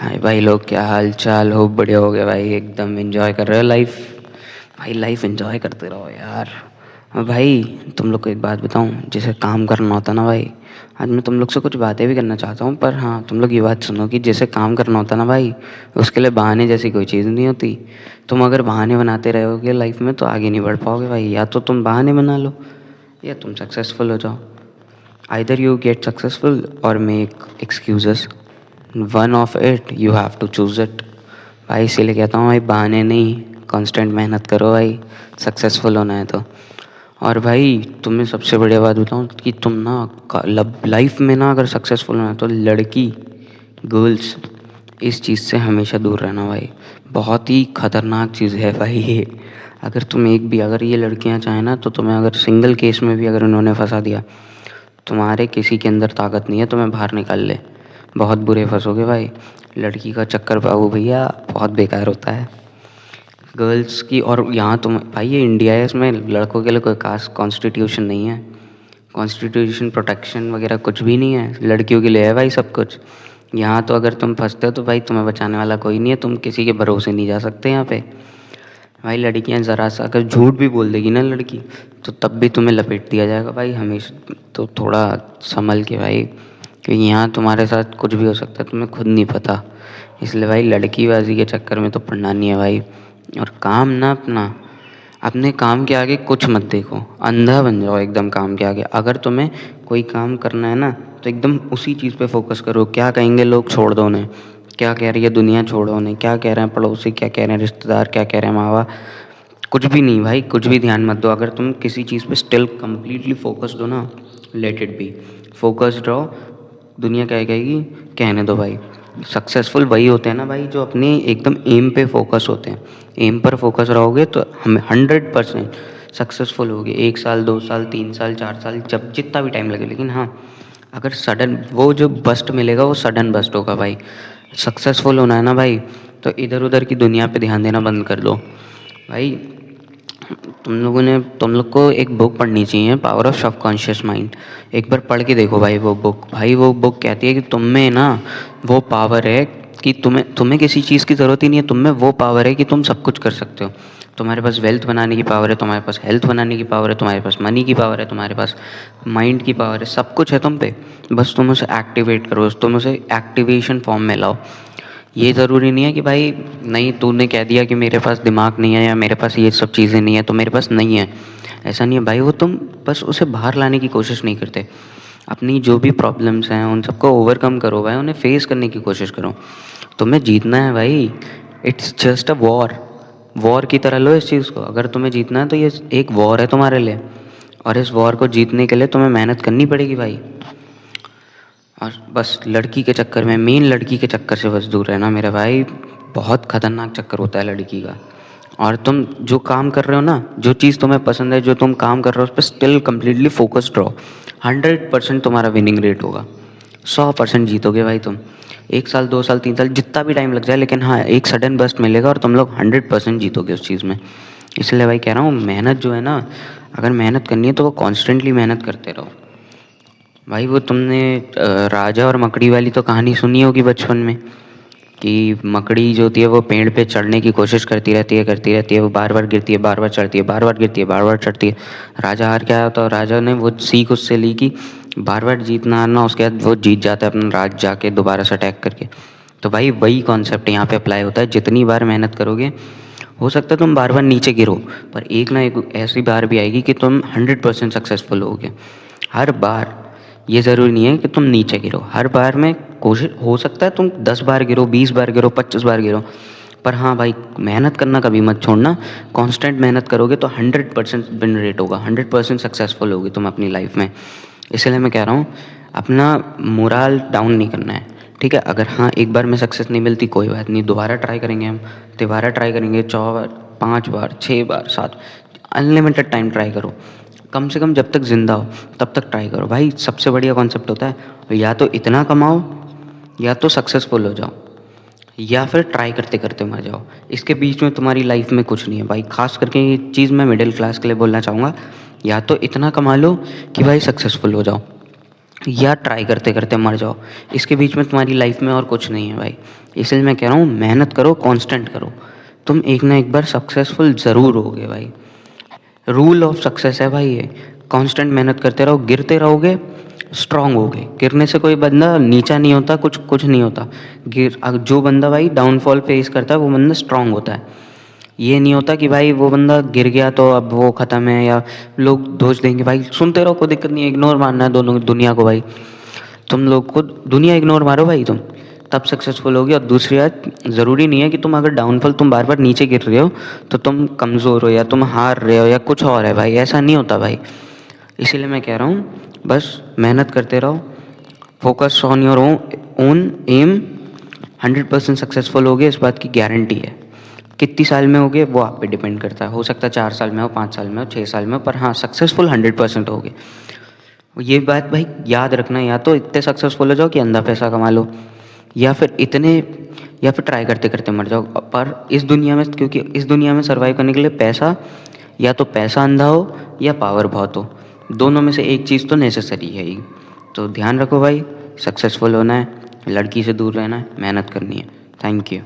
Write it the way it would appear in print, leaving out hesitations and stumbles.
हाय भाई लोग, क्या हाल चाल हो? बढ़िया हो गया भाई, एकदम एंजॉय कर रहे हो लाइफ। भाई लाइफ एंजॉय करते रहो यार। और भाई तुम लोग को एक बात बताऊं, जैसे काम करना होता ना भाई, आज मैं तुम लोग से कुछ बातें भी करना चाहता हूँ, पर हाँ तुम लोग ये बात सुनो कि जैसे काम करना होता ना भाई, उसके लिए बहाने जैसी कोई चीज़ नहीं होती। तुम अगर बहाने बनाते रहोगे लाइफ में तो आगे नहीं बढ़ पाओगे भाई। या तो तुम बहाने बना लो या तुम सक्सेसफुल हो जाओ। आइदर यू गेट सक्सेसफुल और make excuses, one of it you have to choose it. भाई इसीलिए कहता हूँ भाई, बहाने नहीं, कांस्टेंट मेहनत करो भाई, सक्सेसफुल होना है तो। और भाई तुम्हें सबसे बढ़िया बात बताऊँ कि तुम ना लाइफ में ना अगर सक्सेसफुल होना है तो लड़की, गर्ल्स, इस चीज़ से हमेशा दूर रहना भाई। बहुत ही ख़तरनाक चीज़ है भाई ये। अगर तुम एक भी, अगर ये लड़कियां चाहें ना तो तुम्हें अगर सिंगल केस में भी अगर उन्होंने फंसा दिया, तुम्हारे किसी के अंदर ताकत नहीं है तुम्हें बाहर निकाल ले, बहुत बुरे फंसोगे भाई। लड़की का चक्कर बाबू भैया बहुत बेकार होता है। गर्ल्स की, और यहाँ तुम भाई ये इंडिया है, इसमें लड़कों के लिए कोई खास कॉन्स्टिट्यूशन नहीं है, कॉन्स्टिट्यूशन प्रोटेक्शन वगैरह कुछ भी नहीं है। लड़कियों के लिए है भाई सब कुछ। यहाँ तो अगर तुम फंसते हो तो भाई तुम्हें बचाने वाला कोई नहीं है, तुम किसी के भरोसे नहीं जा सकते यहाँ पे। भाई लड़कियाँ ज़रा सा अगर झूठ भी बोल देगी ना लड़की, तो तब भी तुम्हें लपेट दिया जाएगा भाई हमेशा। तो थोड़ा संभल के भाई, क्योंकि यहाँ तुम्हारे साथ कुछ भी हो सकता है, तुम्हें खुद नहीं पता। इसलिए भाई लड़कीबाजी के चक्कर में तो पड़ना नहीं है भाई। और काम ना अपना, अपने काम के आगे कुछ मत देखो, अंधा बन जाओ एकदम काम के आगे। अगर तुम्हें कोई काम करना है ना तो एकदम उसी चीज़ पे फोकस करो। क्या कहेंगे लोग छोड़ दो उन्हें, क्या कह रही है दुनिया छोड़ो उन्हें, क्या कह रहे हैं पड़ोसी, क्या कह रहे हैं रिश्तेदार, क्या कह रहे हैं माँ बाप, कुछ भी नहीं भाई, कुछ भी ध्यान मत दो। अगर तुम किसी चीज़ पे स्टिल कम्प्लीटली फोकस्ड हो ना, लेट इट बी, फोकस्ड रहो। दुनिया क्या कहेगी, कहने दो भाई। सक्सेसफुल वही होते हैं ना भाई जो अपने एकदम एम पे फोकस होते हैं। एम पर फोकस रहोगे तो हम 100% सक्सेसफुल होगे। 1 साल, 2 साल, 3 साल, 4 साल, जब जितना भी टाइम लगे। लेकिन हाँ, अगर सडन वो जो बस्ट मिलेगा वो सडन बस्ट होगा भाई। सक्सेसफुल होना है ना भाई, तो इधर उधर की दुनिया पे ध्यान देना बंद कर दो भाई। तुम लोग को एक बुक पढ़नी चाहिए, पावर ऑफ सबकॉन्शियस माइंड। एक बार पढ़ के देखो भाई वो बुक। भाई वो बुक कहती है कि तुम में ना वो पावर है कि तुम्हें तुम्हें किसी चीज़ की ज़रूरत ही नहीं है। तुम में वो पावर है कि तुम सब कुछ कर सकते हो। तुम्हारे पास वेल्थ बनाने की पावर है, तुम्हारे पास हेल्थ बनाने की पावर है, तुम्हारे पास मनी की पावर है, तुम्हारे पास माइंड की पावर है, सब कुछ है तुम पे। बस तुम उसे एक्टिवेट करो, तुम उसे एक्टिवेशन फॉर्म में लाओ। ये ज़रूरी नहीं है कि भाई नहीं, तूने कह दिया कि मेरे पास दिमाग नहीं है या मेरे पास ये सब चीज़ें नहीं है तो मेरे पास नहीं है। ऐसा नहीं है भाई, वो तुम बस उसे बाहर लाने की कोशिश नहीं करते। अपनी जो भी प्रॉब्लम्स हैं उन सबको ओवरकम करो भाई, उन्हें फेस करने की कोशिश करो। तुम्हें जीतना है भाई, it's just a war. War की तरह लो इस चीज़ को। अगर तुम्हें जीतना है तो ये एक वॉर है तुम्हारे लिए, और इस वॉर को जीतने के लिए तुम्हें मेहनत करनी पड़ेगी भाई। और बस लड़की के चक्कर में, मेन लड़की के चक्कर से बस दूर रहना मेरे भाई। बहुत ख़तरनाक चक्कर होता है लड़की का। और तुम जो काम कर रहे हो ना, जो चीज़ तुम्हें पसंद है, जो तुम काम कर रहे हो उस पर स्टिल कम्प्लीटली फोकस्ड रहो। 100% तुम्हारा विनिंग रेट होगा, 100% जीतोगे भाई तुम। 1 साल, 2 साल, 3 साल, जितना भी टाइम लग जाए, लेकिन हाँ एक सडन बस्ट मिलेगा और तुम लोग 100% जीतोगे उस चीज़ में। इसलिए भाई कह रहा हूँ, मेहनत जो है ना, अगर मेहनत करनी है तो वो कॉन्स्टेंटली मेहनत करते रहो भाई। वो तुमने राजा और मकड़ी वाली तो कहानी सुनी होगी बचपन में, कि मकड़ी जो होती है वो पेड़ पे चढ़ने की कोशिश करती रहती है, वो बार बार गिरती है, बार बार चढ़ती है, बार बार गिरती है, बार बार चढ़ती है। राजा हार के आया तो राजा ने वो सीख उससे ली कि बार बार जीतना हारना, उसके बाद वो जीत जाता है अपना राज जाके दोबारा से अटैक करके। तो भाई वही कॉन्सेप्ट यहाँ पे अप्लाई होता है। जितनी बार मेहनत करोगे, हो सकता है तुम बार बार नीचे गिरो, पर एक ना एक ऐसी बार भी आएगी कि तुम 100% सक्सेसफुल होगे हर बार। ये ज़रूरी नहीं है कि तुम नीचे गिरो, हर बार में कोशिश, हो सकता है तुम 10 बार गिरो, 20 बार गिरो, 25 बार गिरो, पर हाँ भाई मेहनत करना कभी मत छोड़ना। कांस्टेंट मेहनत करोगे तो 100% विन रेट होगा, 100% सक्सेसफुल होगी तुम अपनी लाइफ में। इसलिए मैं कह रहा हूँ, अपना मोराल डाउन नहीं करना है, ठीक है। अगर हाँ एक बार में सक्सेस नहीं मिलती, कोई बात नहीं, दोबारा ट्राई करेंगे हम, दोबारा ट्राई करेंगे 4 बार, 5 बार, 6 बार, 7, अनलिमिटेड टाइम ट्राई करो। कम से कम जब तक ज़िंदा हो तब तक ट्राई करो भाई। सबसे बढ़िया कॉन्सेप्ट होता है, या तो इतना कमाओ, या तो सक्सेसफुल हो जाओ, या फिर ट्राई करते करते मर जाओ। इसके बीच में तुम्हारी लाइफ में कुछ नहीं है भाई। खास करके ये चीज़ मैं मिडिल क्लास के लिए बोलना चाहूँगा, या तो इतना कमा लो कि भाई सक्सेसफुल हो जाओ, या ट्राई करते करते मर जाओ। इसके बीच में तुम्हारी लाइफ में और कुछ नहीं है भाई। इसलिए मैं कह रहा हूँ मेहनत करो, कांस्टेंट करो, तुम एक ना एक बार सक्सेसफुल ज़रूर होगे भाई। रूल ऑफ सक्सेस है भाई ये। कांस्टेंट मेहनत करते रहो, गिरते रहोगे, स्ट्रांग होगे। गिरने से कोई बंदा नीचा नहीं होता, कुछ कुछ नहीं होता। जो बंदा भाई डाउनफॉल फेस करता है वो बंदा स्ट्रांग होता है। ये नहीं होता कि भाई वो बंदा गिर गया तो अब वो ख़त्म है, या लोग दोष देंगे। भाई सुनते रहो, कोई दिक्कत नहीं है, इग्नोर मारना है दोनों दुनिया को भाई। तुम लोग को दुनिया इग्नोर मारो भाई, तुम तब सक्सेसफुल होगी। और दूसरी बात, ज़रूरी नहीं है कि तुम अगर डाउनफॉल, तुम बार बार नीचे गिर रहे हो तो तुम कमज़ोर हो या तुम हार रहे हो या कुछ और है भाई, ऐसा नहीं होता भाई। इसीलिए मैं कह रहा हूँ बस मेहनत करते रहो, focus on your own aim. 100% successful होगे, इस बात की गारंटी है। कितनी साल में होगे वो आप पे डिपेंड करता है। हो सकता है 4 साल में हो, 5 साल में हो, 6 साल में हो, पर हाँ सक्सेसफुल 100% होगे। ये बात भाई याद रखना, या तो इतने सक्सेसफुल हो जाओ कि अंधा पैसा कमा लो, या फिर ट्राई करते करते मर जाओ। पर इस दुनिया में, क्योंकि इस दुनिया में सर्वाइव करने के लिए पैसा, या तो पैसा अंधा हो या पावर बहुत हो, दोनों में से एक चीज़ तो नेसेसरी है ही। तो ध्यान रखो भाई, सक्सेसफुल होना है, लड़की से दूर रहना है, मेहनत करनी है। Thank you.